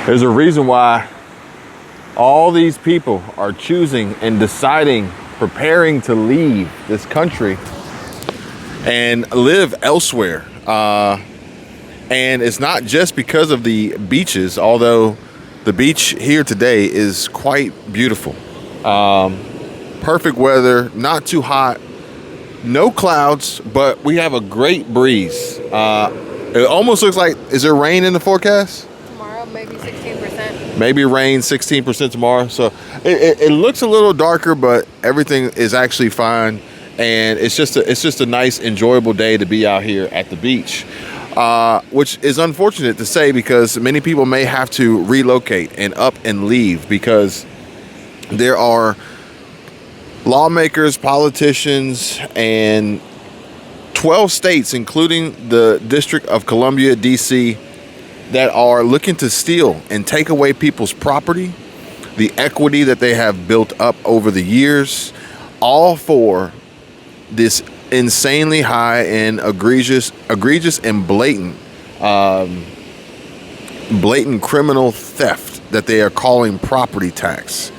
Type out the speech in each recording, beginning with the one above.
There's a reason why all these people are choosing and deciding, preparing to leave this country and live elsewhere. And it's not just because of the beaches, although the beach here today is quite beautiful. Perfect weather, not too hot, no clouds, but we have a great breeze. It almost looks like, is there rain in the forecast? Tomorrow, maybe 16%. Maybe rain 16% tomorrow. So it looks a little darker, but everything is actually fine. And it's just a nice, enjoyable day to be out here at the beach, which is unfortunate to say because many people may have to relocate and up and leave because there are lawmakers, politicians, and 12 states, including the District of Columbia, D.C., that are looking to steal and take away people's property, the equity that they have built up over the years, all for this insanely high and egregious and blatant criminal theft that they are calling property tax.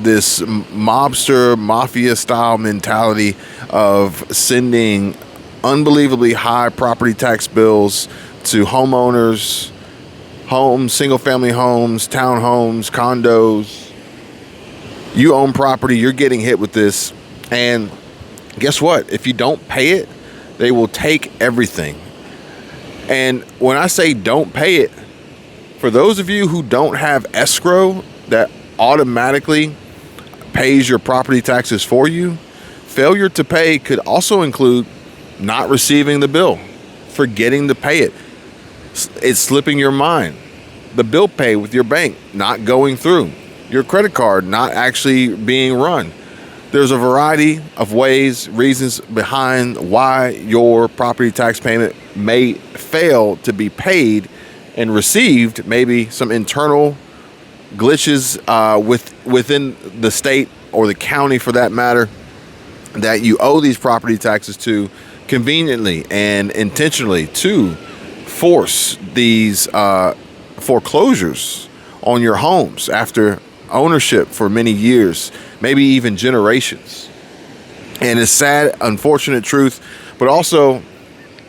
This mobster, mafia-style mentality of sending unbelievably high property tax bills to homeowners, homes, single-family homes, townhomes, condos. You own property, you're getting hit with this, and guess what? If you don't pay it, they will take everything. And when I say don't pay it, for those of you who don't have escrow that automatically pays your property taxes for you, failure to pay could also include not receiving the bill, forgetting to pay it, it's slipping your mind, the bill pay with your bank not going through, your credit card not actually being run. There's a variety of ways, reasons behind why your property tax payment may fail to be paid and received, maybe some internal glitches within the state or the county for that matter that you owe these property taxes to conveniently and intentionally to force these foreclosures on your homes after ownership for many years, maybe even generations. And it's sad, unfortunate truth, but also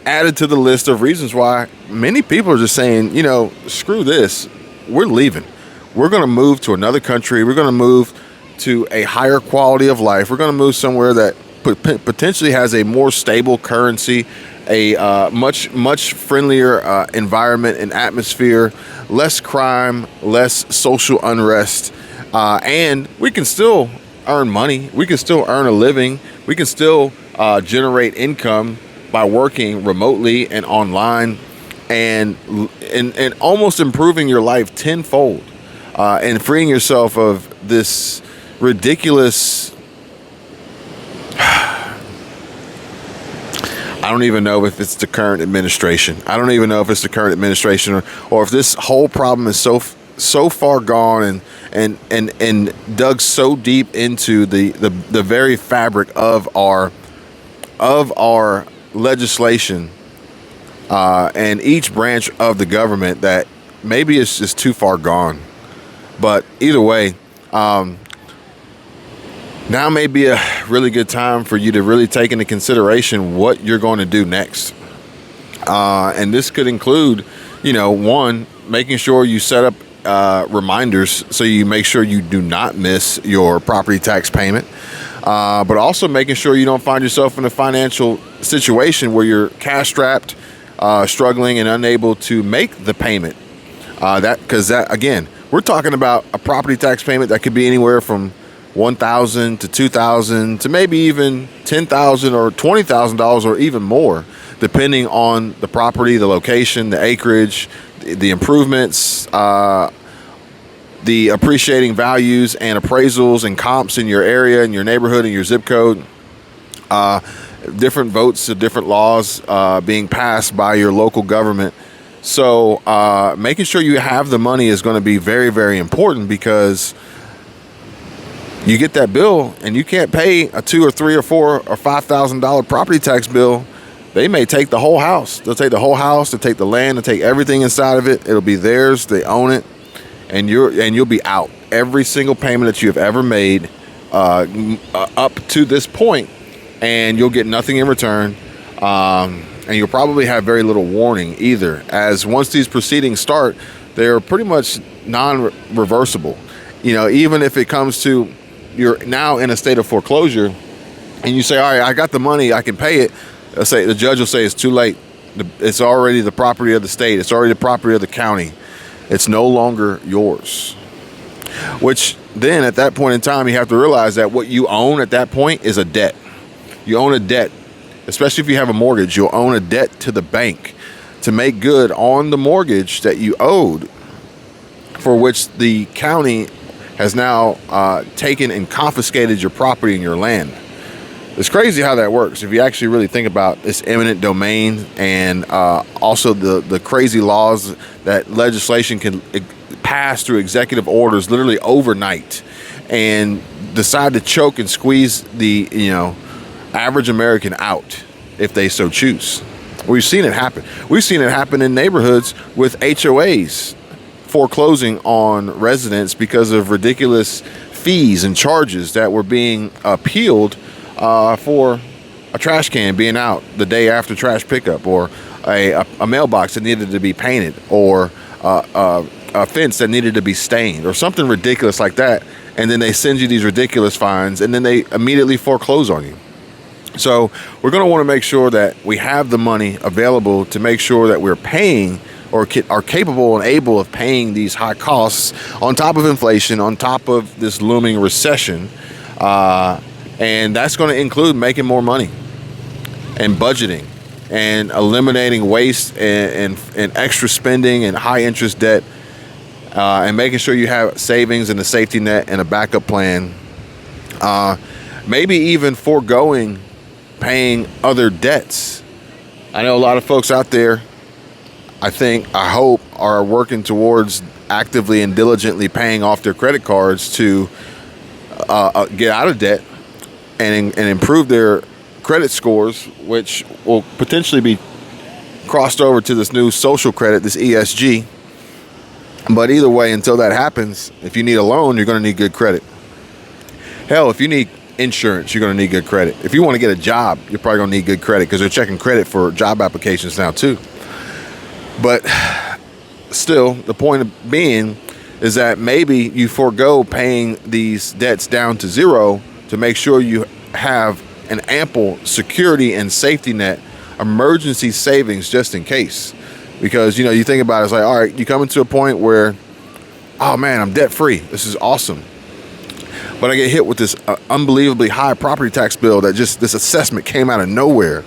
added to the list of reasons why many people are just saying, you know, screw this, we're leaving. We're going to move to another country. We're going to move to a higher quality of life. We're going to move somewhere that potentially has a more stable currency, a much friendlier environment and atmosphere, less crime, less social unrest, and we can still earn money. We can still earn a living. We can still generate income by working remotely and online, and almost improving your life tenfold. And freeing yourself of this ridiculous, I don't even know if it's the current administration. I don't even know if it's the current administration or if this whole problem is so far gone and dug so deep into the very fabric of our legislation and each branch of the government that maybe it's just too far gone. But either way, now may be a really good time for you to really take into consideration what you're going to do next. And this could include, you know, one, making sure you set up reminders so you make sure you do not miss your property tax payment. But also making sure you don't find yourself in a financial situation where you're cash strapped, struggling and unable to make the payment. Because again, we're talking about a property tax payment that could be anywhere from $1,000 to $2,000 to maybe even $10,000 or $20,000 or even more, depending on the property, the location, the acreage, the improvements, the appreciating values and appraisals and comps in your area, in your neighborhood, in your zip code, different votes of different laws being passed by your local government. So making sure you have the money is going to be very, very important, because you get that bill and you can't pay a $2,000 or $3,000 or $4,000 or $5,000 property tax bill they may take the whole house. They'll take the whole house, they'll take the land, they'll take everything inside of it. It'll be theirs, they own it, and you'll be out. Every single payment that you have ever made up to this point, and you'll get nothing in return. And you'll probably have very little warning either, as once these proceedings start, they're pretty much non-reversible. Even if it comes to you're now in a state of foreclosure, and you say, all right, I got the money, I can pay it. Say the judge will say it's too late. It's already the property of the state. It's already the property of the county. It's no longer yours. Which then at that point in time, you have to realize that what you own at that point is a debt. You own a debt. Especially if you have a mortgage, you'll own a debt to the bank to make good on the mortgage that you owed, for which the county has now taken and confiscated your property and your land. It's crazy how that works if you actually really think about this eminent domain, and also the crazy laws that legislation can pass through executive orders literally overnight and decide to choke and squeeze the average American out if they so choose. We've seen it happen. We've seen it happen in neighborhoods with HOAs foreclosing on residents because of ridiculous fees and charges that were being appealed for a trash can being out the day after trash pickup, or a mailbox that needed to be painted, or a fence that needed to be stained, or something ridiculous like that. And then they send you these ridiculous fines, and then they immediately foreclose on you. So we're going to want to make sure that we have the money available to make sure that we're paying, or are capable and able of paying, these high costs on top of inflation, on top of this looming recession. And that's going to include making more money and budgeting and eliminating waste and extra spending and high interest debt, and making sure you have savings and a safety net and a backup plan. Maybe even foregoing paying other debts. I know a lot of folks out there, I hope, are working towards actively and diligently paying off their credit cards to get out of debt and improve their credit scores, which will potentially be crossed over to this new social credit, this ESG. But either way, until that happens, if you need a loan, you're going to need good credit. Hell, if you need insurance, you're going to need good credit. If you want to get a job, you're probably going to need good credit, because they're checking credit for job applications now too. But still, the point of being is that maybe you forego paying these debts down to zero to make sure you have an ample security and safety net, emergency savings just in case. Because, you think about it, it's like, all right, you come into a point where, oh man, I'm debt free. This is awesome. But I get hit with this unbelievably high property tax bill that just, this assessment came out of nowhere.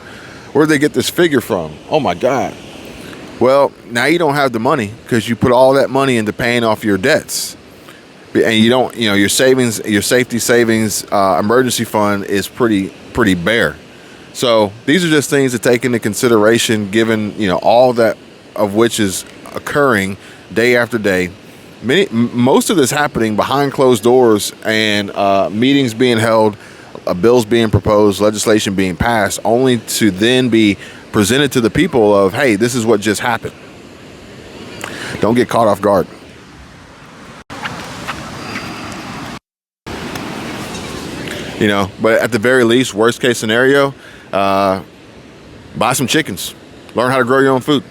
Where'd they get this figure from? Oh my God. Well, now you don't have the money because you put all that money into paying off your debts. And you don't, your savings, your safety savings, emergency fund is pretty bare. So these are just things to take into consideration, given, all that of which is occurring day after day. Most of this happening behind closed doors, and meetings being held, bills being proposed, legislation being passed, only to then be presented to the people of, hey, this is what just happened. Don't get caught off guard. But at the very least, worst case scenario, buy some chickens. Learn how to grow your own food.